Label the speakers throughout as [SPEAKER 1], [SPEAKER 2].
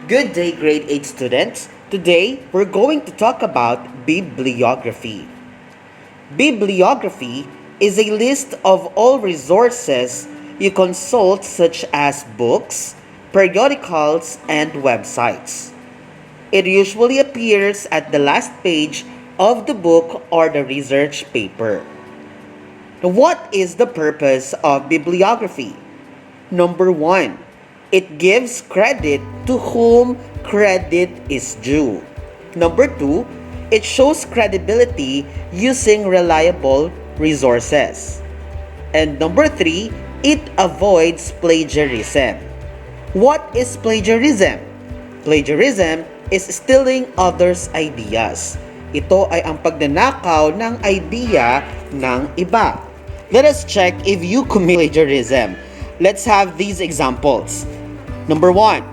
[SPEAKER 1] Good day, grade 8 students. Today, we're going to talk about bibliography. Bibliography is a list of all resources you consult, such as books, periodicals, and websites. It usually appears at the last page of the book or the research paper. What is the purpose of bibliography? Number 1, it gives credit to whom credit is due. Number 2, it shows credibility using reliable resources. And number 3, it avoids plagiarism. What is plagiarism? Plagiarism is stealing others' ideas. Ito ay ang pagnanakaw ng idea ng iba. Let us check if you commit plagiarism. Let's have these examples. Number 1,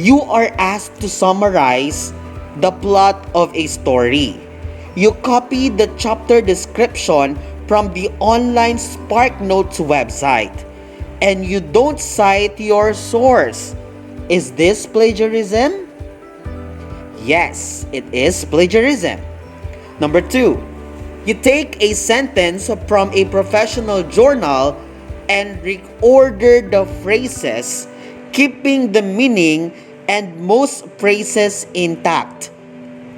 [SPEAKER 1] you are asked to summarize the plot of a story. You copy the chapter description from the online SparkNotes website and you don't cite your source. Is this plagiarism? Yes, it is plagiarism. Number 2, you take a sentence from a professional journal and reorder the phrases, keeping the meaning and most phrases intact.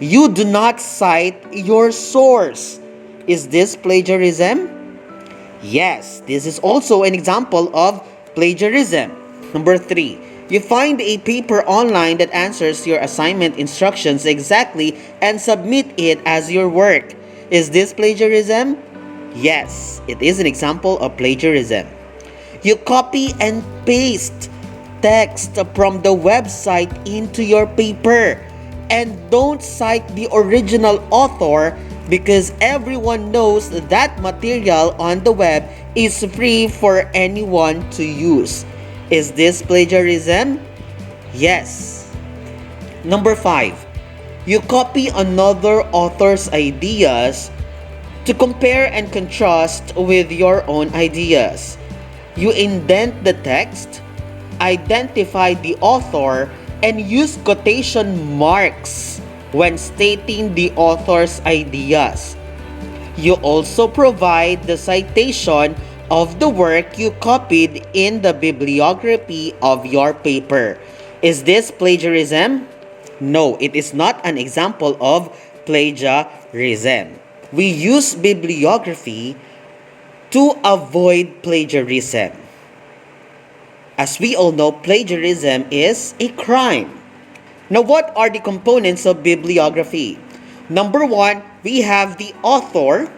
[SPEAKER 1] You do not cite your source. Is this plagiarism? Yes, this is also an example of plagiarism. Number 3, you find a paper online that answers your assignment instructions exactly and submit it as your work. Is this plagiarism? Yes, it is an example of plagiarism. You copy and paste text from the website into your paper and don't cite the original author because everyone knows that material on the web is free for anyone to use. Is this plagiarism? Yes. Number 5, you copy another author's ideas to compare and contrast with your own ideas. You indent the text, identify the author, and use quotation marks when stating the author's ideas. You also provide the citation of the work you copied in the bibliography of your paper. Is this plagiarism? No, it is not an example of plagiarism. We use bibliography to avoid plagiarism. As we all know, plagiarism is a crime. Now, what are the components of bibliography? Number 1, we have the author,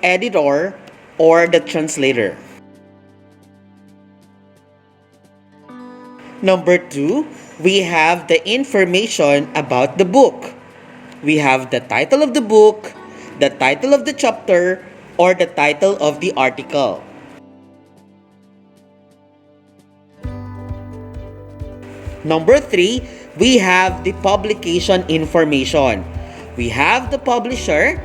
[SPEAKER 1] editor, or the translator. Number 2, we have the information about the book. We have the title of the book, the title of the chapter, or the title of the article. Number 3, we have the publication information. We have the publisher,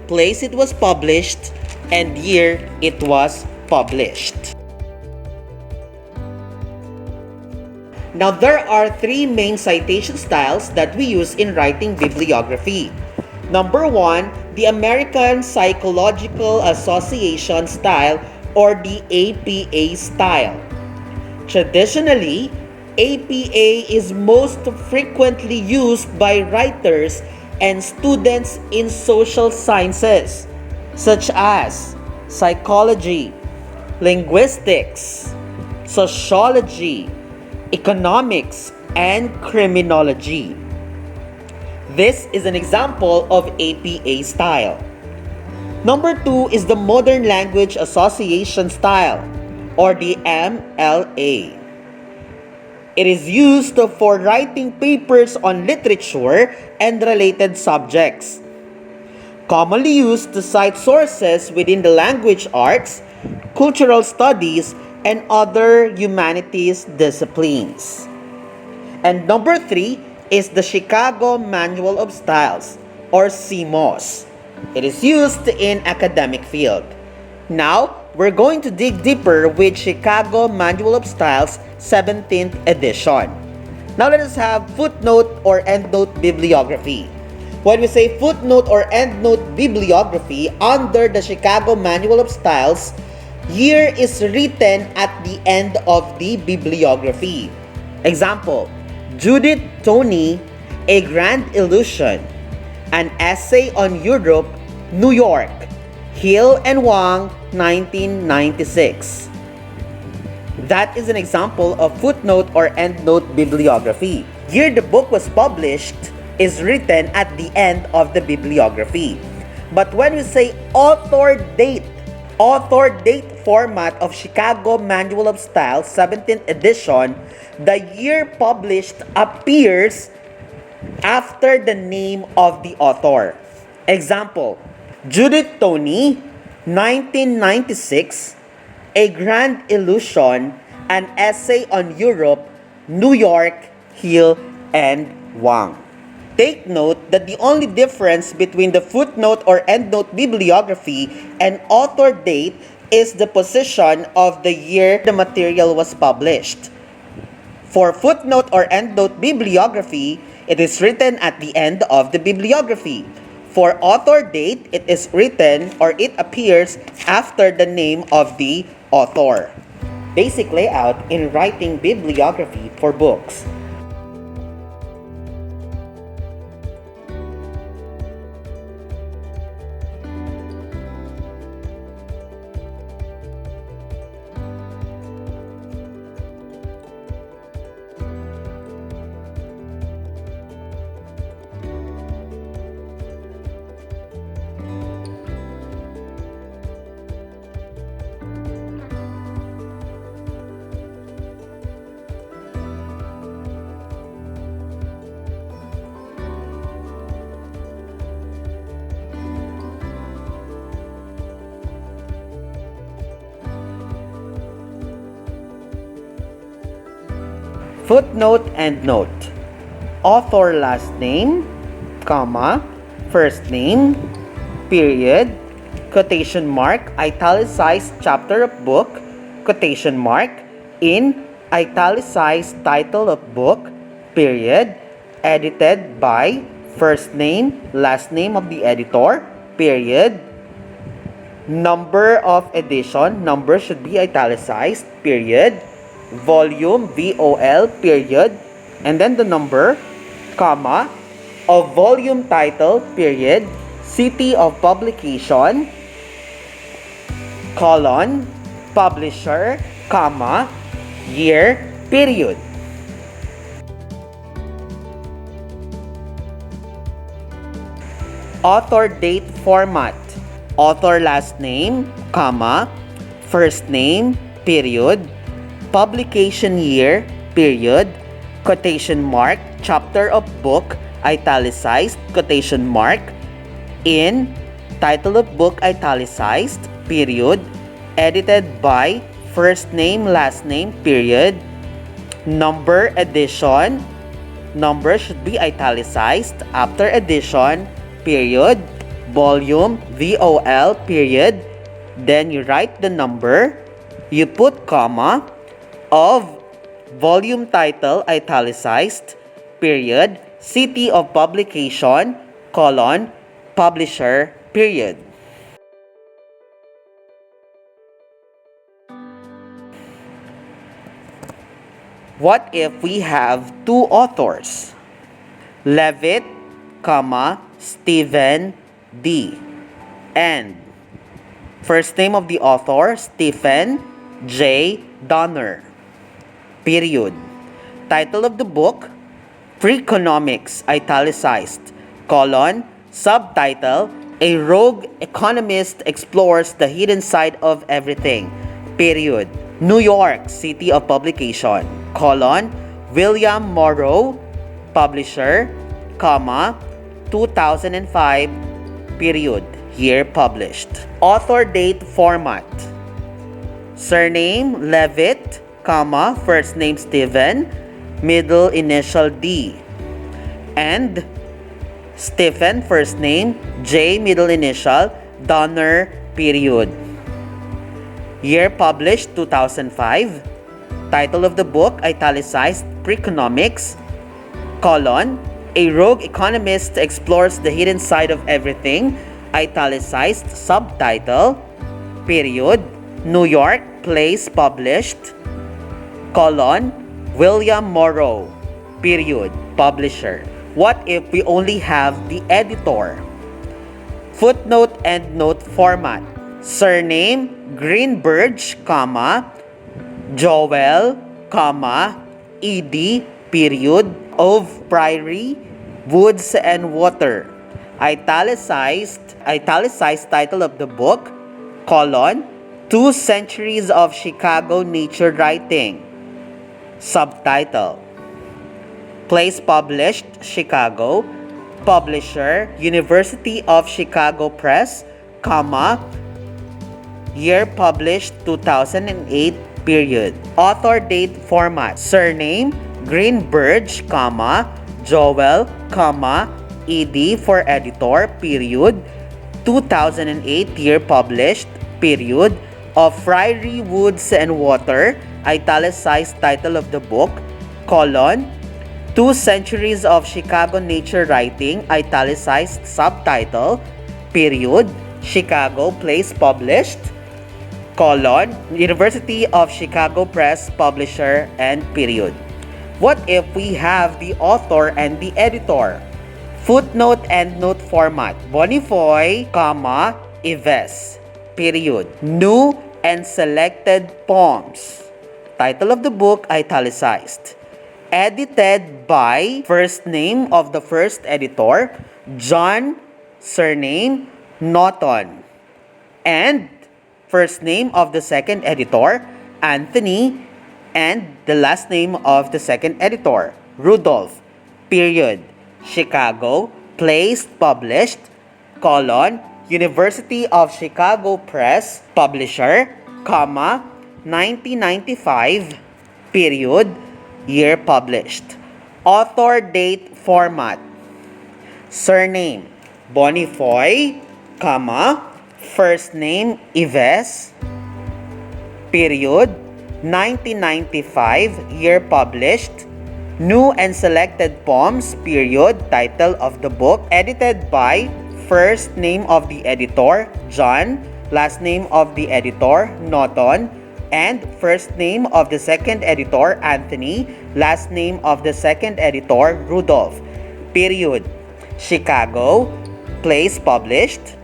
[SPEAKER 1] place it was published, and year it was published. Now, there are 3 main citation styles that we use in writing bibliography. Number 1, the American Psychological Association style, or the APA style. Traditionally, APA is most frequently used by writers and students in social sciences, such as psychology, linguistics, sociology, economics, and criminology. This is an example of APA style. Number 2 is the Modern Language Association style, or the MLA. It is used for writing papers on literature and related subjects. Commonly used to cite sources within the language arts, cultural studies, and other humanities disciplines. And number 3 is the Chicago Manual of Styles, or CMOS. It is used in academic field. Now, we're going to dig deeper with Chicago Manual of Styles 17th edition. Now let us have footnote or endnote bibliography. When we say footnote or endnote bibliography under the Chicago Manual of Styles, year is written at the end of the bibliography. Example, Judith Toney, A Grand Illusion, an essay on Europe, New York, Hill and Wang, 1996. That is an example of footnote or endnote bibliography. Year the book was published is written at the end of the bibliography. But when we say author date format of Chicago Manual of Style, 17th edition, the year published appears after the name of the author. Example, Judith Toney, 1996, A Grand Illusion, an essay on Europe, New York, Hill, and Wang. Take note that the only difference between the footnote or endnote bibliography and author date is the position of the year the material was published. For footnote or endnote bibliography, it is written at the end of the bibliography. For author date, it is written or it appears after the name of the author. Basic layout in writing bibliography for books. Footnote and note. Author last name, comma, first name, period, quotation mark, italicized chapter of book, quotation mark, in italicized title of book, period, edited by first name, last name of the editor, period, number of edition, number should be italicized, period, volume, VOL, period, and then the number, comma, of volume title, period, city of publication, colon, publisher, comma, year, period. Author date format. Author last name, comma, first name, period, publication year, period, quotation mark, chapter of book, italicized, quotation mark, in, title of book, italicized, period, edited by, first name, last name, period, number, edition, number should be italicized, after edition, period, volume, VOL, period, then you write the number, you put comma, of volume title, italicized, period, city of publication, colon, publisher, period. What if we have two authors? Levitt, comma, Stephen D. And first name of the author, Stephen J. Donner. Period. Title of the book, Freakonomics, italicized, colon, subtitle, A Rogue Economist Explores the Hidden Side of Everything, period. New York, city of publication, colon, William Morrow, publisher, comma, 2005, period, year published. Author date format. Surname, Levitt, comma, first name Stephen, middle initial D, and Stephen, first name, J, middle initial, Donner, period. Year published, 2005. Title of the book, italicized, Freakonomics, colon, a rogue economist explores the hidden side of everything, italicized subtitle, period, New York, place published, colon, William Morrow, period, publisher. What if we only have the editor? Footnote and note format. Surname, Greenberg, comma, Joel, comma, Ed, period, of Prairie, Woods and Water. Italicized title of the book, colon, 2 Centuries of Chicago Nature Writing. Subtitle. Place published, Chicago. Publisher, University of Chicago Press, comma, year published 2008, period. Author date format. Surname, Greenberg, comma, Joel, comma, Ed for editor, period, 2008 year published, period, of Prairie, Woods and Water, italicized title of the book, colon, 2 Centuries of Chicago Nature Writing, italicized subtitle, period, Chicago, place published, colon, University of Chicago Press, publisher, and period. What if we have the author and the editor? Footnote and note format. Bonifoy, comma, Ives, period. New and selected poems. Title of the book, italicized. Edited by first name of the first editor, John, surname, Norton, and first name of the second editor, Anthony, and the last name of the second editor, Rudolph, period, Chicago, place published, colon, University of Chicago Press, publisher, comma, 1995, period, year published. Author date format. Surname, Bonifoy, comma, first name, Ives, period, 1995, year published. New and selected poems, period, title of the book, edited by first name of the editor, John, last name of the editor, Norton, and first name of the second editor, Anthony, last name of the second editor, Rudolph, period, Chicago, place published,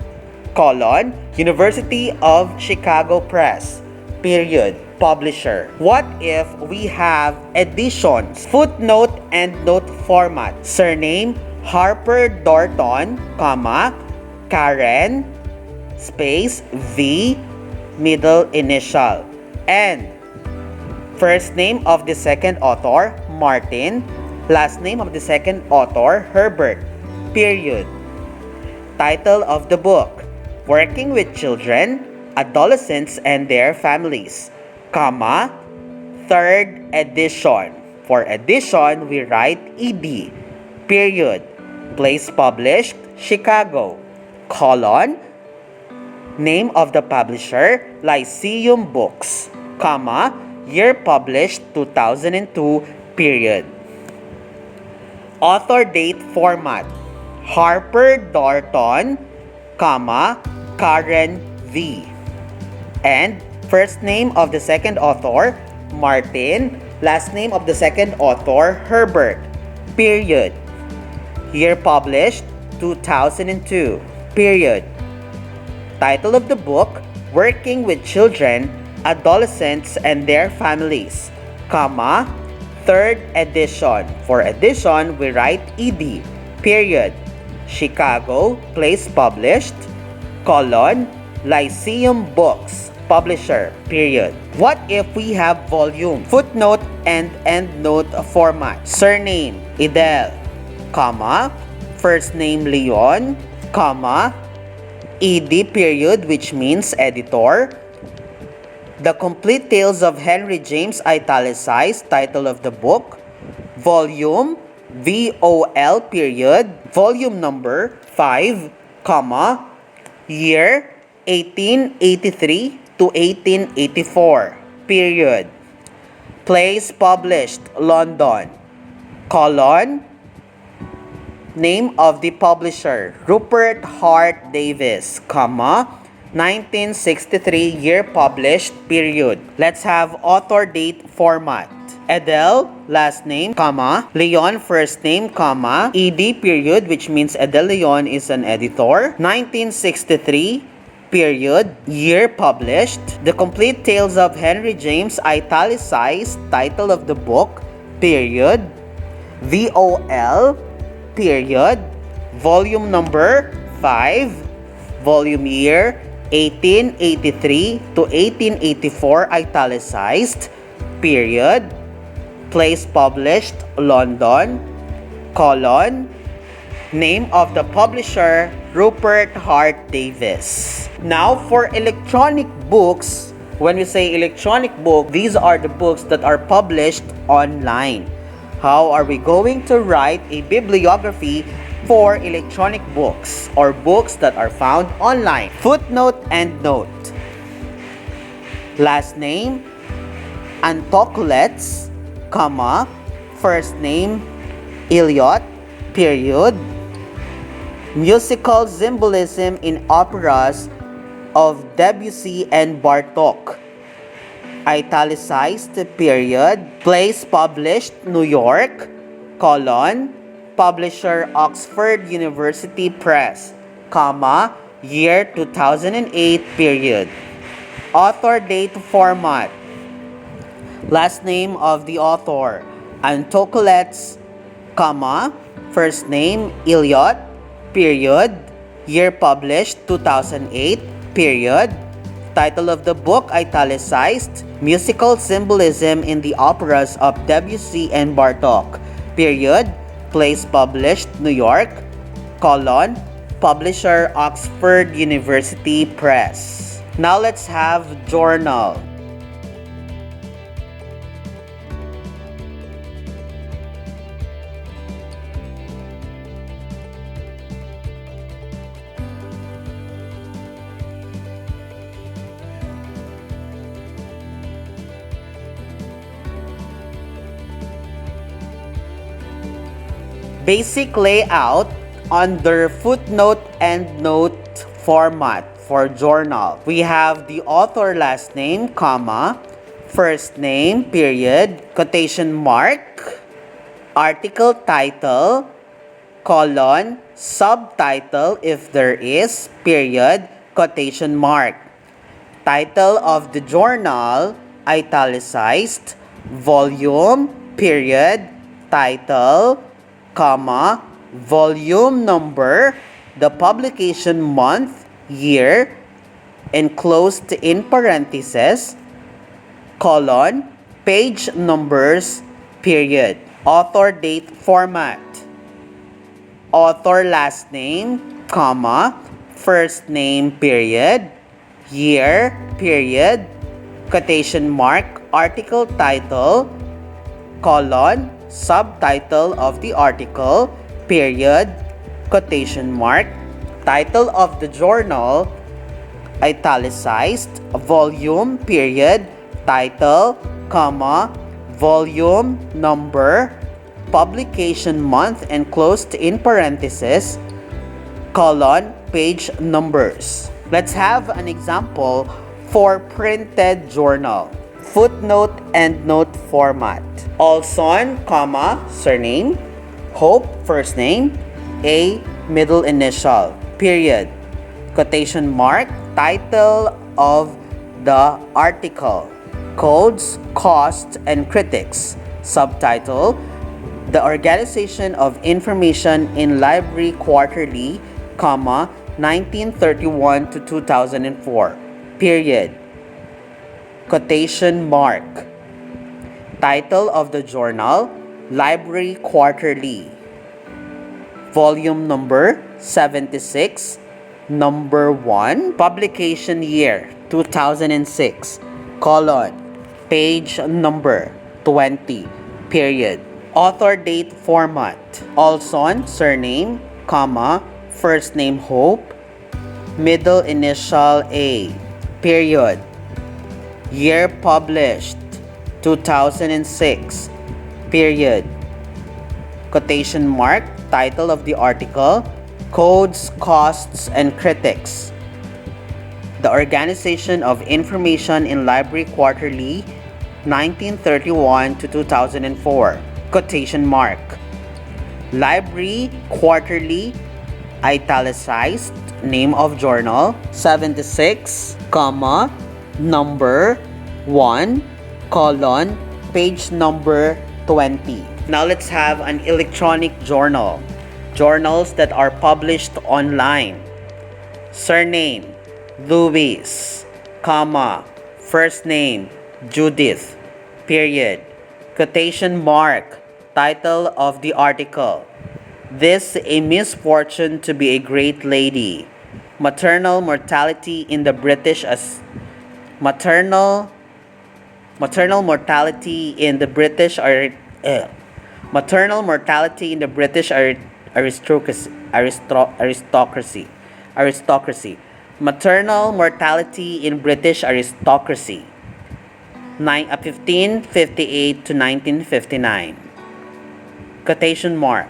[SPEAKER 1] colon, University of Chicago Press, period, publisher. What if we have editions? Footnote and note format. Surname, Harper Dorton, comma, Karen, space, V, middle initial, and first name of the second author, Martin, last name of the second author, Herbert, period. Title of the book, Working with Children, Adolescents and Their Families, comma, 3rd edition. For edition, we write ED, period. Place published, Chicago, colon, name of the publisher, Lyceum Books, comma, year published 2002, period. Author date format. Harper Dorton, comma, Karen V. And first name of the second author, Martin, last name of the second author, Herbert, period. Year published 2002, period. Title of the book, Working with Children, Adolescents and Their Families, comma, 3rd edition. For edition, we write ED, period. Chicago, place published, colon, Lyceum Books, publisher, period. What if we have volume? Footnote and endnote format. Surname, Edel, comma, first name Leon, comma, Ed, period, which means editor. The Complete Tales of Henry James, italicized, title of the book, volume, VOL, period, volume number 5, comma, year 1883 to 1884, period. Place published, London, colon, Name of the publisher, Rupert Hart Davis, comma, 1963 year published, period. Let's have author date format. Edel, last name, comma, Leon, first name, comma, ED, period, which means Edel Leon is an editor. 1963, period, year published. The Complete Tales of Henry James, italicized, title of the book, period. VOL, period, volume number 5, volume year 1883 to 1884, italicized, period. Place published, London, colon, name of the publisher, Rupert Hart Davis. Now for electronic books, when we say electronic book, these are the books that are published online. How are we going to write a bibliography for electronic books or books that are found online? Footnote and note. Last name, Antocolets, comma, first name, Eliot, period. Musical symbolism in operas of Debussy and Bartók, italicized, period. Place published, New York, colon, publisher Oxford University Press, comma, year 2008, period. Author date format. Last name of the author, Antocolets, comma, first name, Eliot, period. Year published, 2008, period. Title of the book, italicized, Musical Symbolism in the Operas of Debussy and Bartók, period. Place published, New York, colon, publisher Oxford University Press. Now let's have journal. Basic layout under footnote and note format for journal. We have the author last name, comma, first name, period, quotation mark, article title, colon, subtitle if there is, period, quotation mark. Title of the journal, italicized, volume, period, title, comma, volume number, the publication month, year, enclosed in parentheses, colon, page numbers, period. Author date format. Author last name, comma, first name, period, year, period, quotation mark, article title, colon, subtitle of the article, period, quotation mark, title of the journal, italicized, volume, period, title, comma, volume number, publication month enclosed in parentheses, colon, page numbers. Let's have an example for printed journal. Footnote and note format. Olson, comma, surname, Hope, first name, A, middle initial, period, quotation mark, title of the article, codes, cost, and critics, subtitle, the Organization of Information in Library Quarterly, comma, 1931 to 2004, period, quotation mark. Title of the journal, Library Quarterly. Volume number 76, number 1, publication year 2006, colon, page number 20, period. Author date format. Olson, surname, comma, first name Hope, middle initial A, period. Year published, 2006, period. quotation mark, title of the article, codes, costs, and critics. The Organization of Information in Library Quarterly, 1931 to 2004, quotation mark. Library Quarterly, italicized, name of journal, 76, comma, number 1, colon, page number 20. Now let's have an electronic journal. Journals that are published online. Surname, Louis, comma, first name, Judith, period. Quotation mark, title of the article. This a misfortune to be a great lady. Maternal mortality in the British maternal mortality in the British aristocracy. Maternal mortality in British aristocracy. 1558 to 1959. Quotation mark.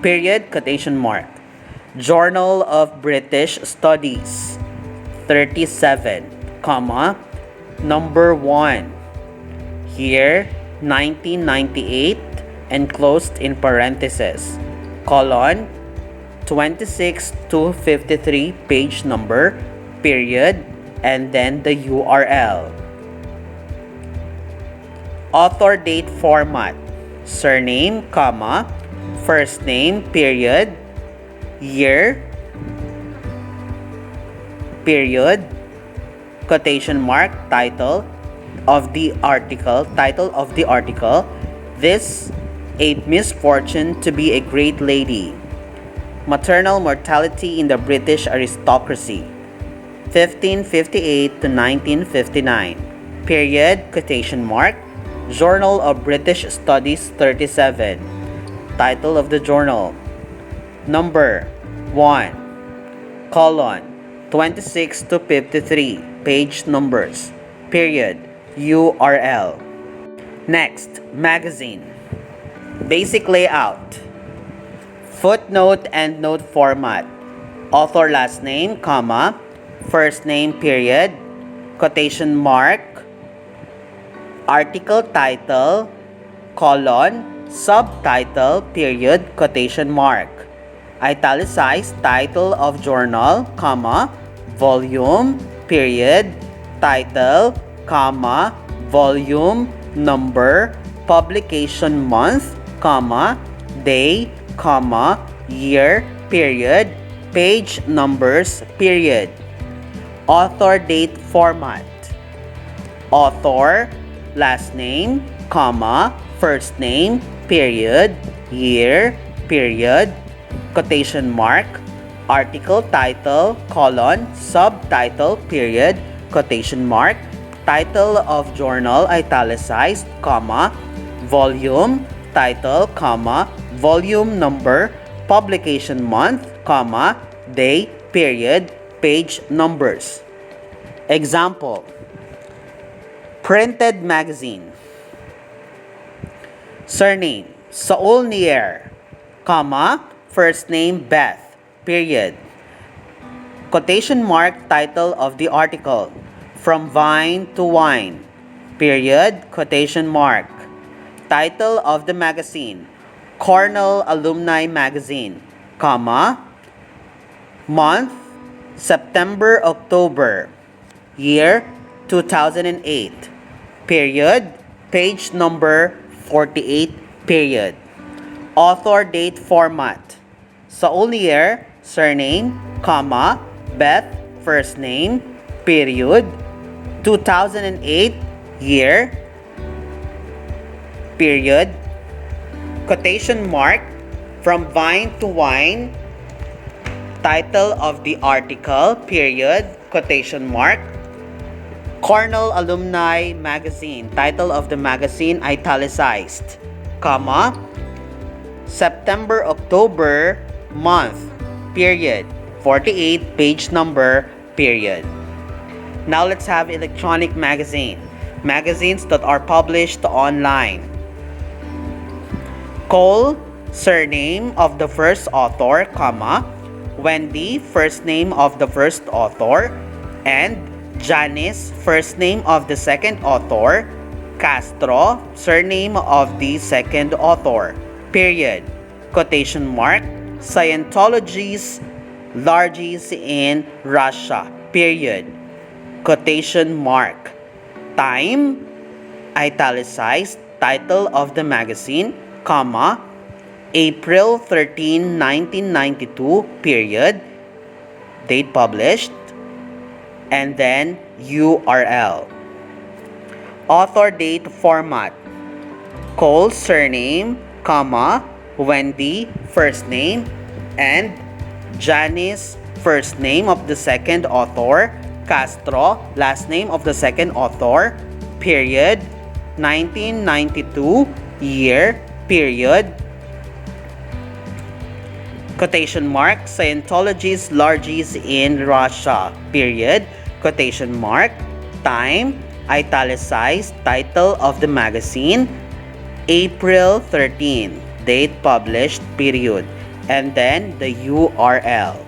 [SPEAKER 1] Period, quotation mark. Journal of British Studies, 37, comma, number 1. Here, 1998, enclosed in parentheses, colon, 26 to 53, page number, period, and then the URL. Author date format, surname, comma, first name, period, year, period, quotation mark, title of the article, this a misfortune to be a great lady. Maternal mortality in the British aristocracy, 1558 to 1959, period, quotation mark, Journal of British Studies, 37, title of the journal, number 1, colon, 26 to 53, page numbers, period, URL. Next, magazine. Basic layout. Footnote and note format. Author last name, comma, first name, period, quotation mark, article title, colon, subtitle, period, quotation mark. Italicized title of journal, comma, volume, period, title, comma, volume, number, publication month, comma, day, comma, year, period, page numbers, period. Author date format. Author, last name, comma, first name, period, year, period, quotation mark, article title, colon, subtitle, period, quotation mark, title of journal, italicized, comma, volume, title, comma, volume number, publication month, comma, day, period, page numbers. Example. Printed magazine. Surname, Saulnier, comma, first name, Beth, period. Quotation mark, title of the article, From Vine to Wine, period, quotation mark. Title of the magazine, Cornell Alumni Magazine, comma, month, September, October, year, 2008, period, page number 48, period. Author date format, Saulnier, surname, comma, Beth, first name, period, 2008, year, period, quotation mark, From Vine to Wine, title of the article, period, quotation mark, Cornell Alumni Magazine, title of the magazine, italicized, comma, September, October, month, period, 48, page number, period. Now let's have electronic magazine. Magazines that are published online. Cole, surname of the first author, comma, Wendy, first name of the first author, and Janice, first name of the second author, Castro, surname of the second author, period. Quotation mark, Scientology's largest in Russia, period. Quotation mark. Time, italicized, title of the magazine, comma, April 13, 1992, period, date published, and then URL. Author date format, Cole's surname, comma, Wendy, first name, and Janice, first name of the second author, Castro, last name of the second author, period, 1992, year, period, quotation mark, Scientology's largest in Russia, period, quotation mark, time, italicized, title of the magazine, April 13, date published, period, and then the URL.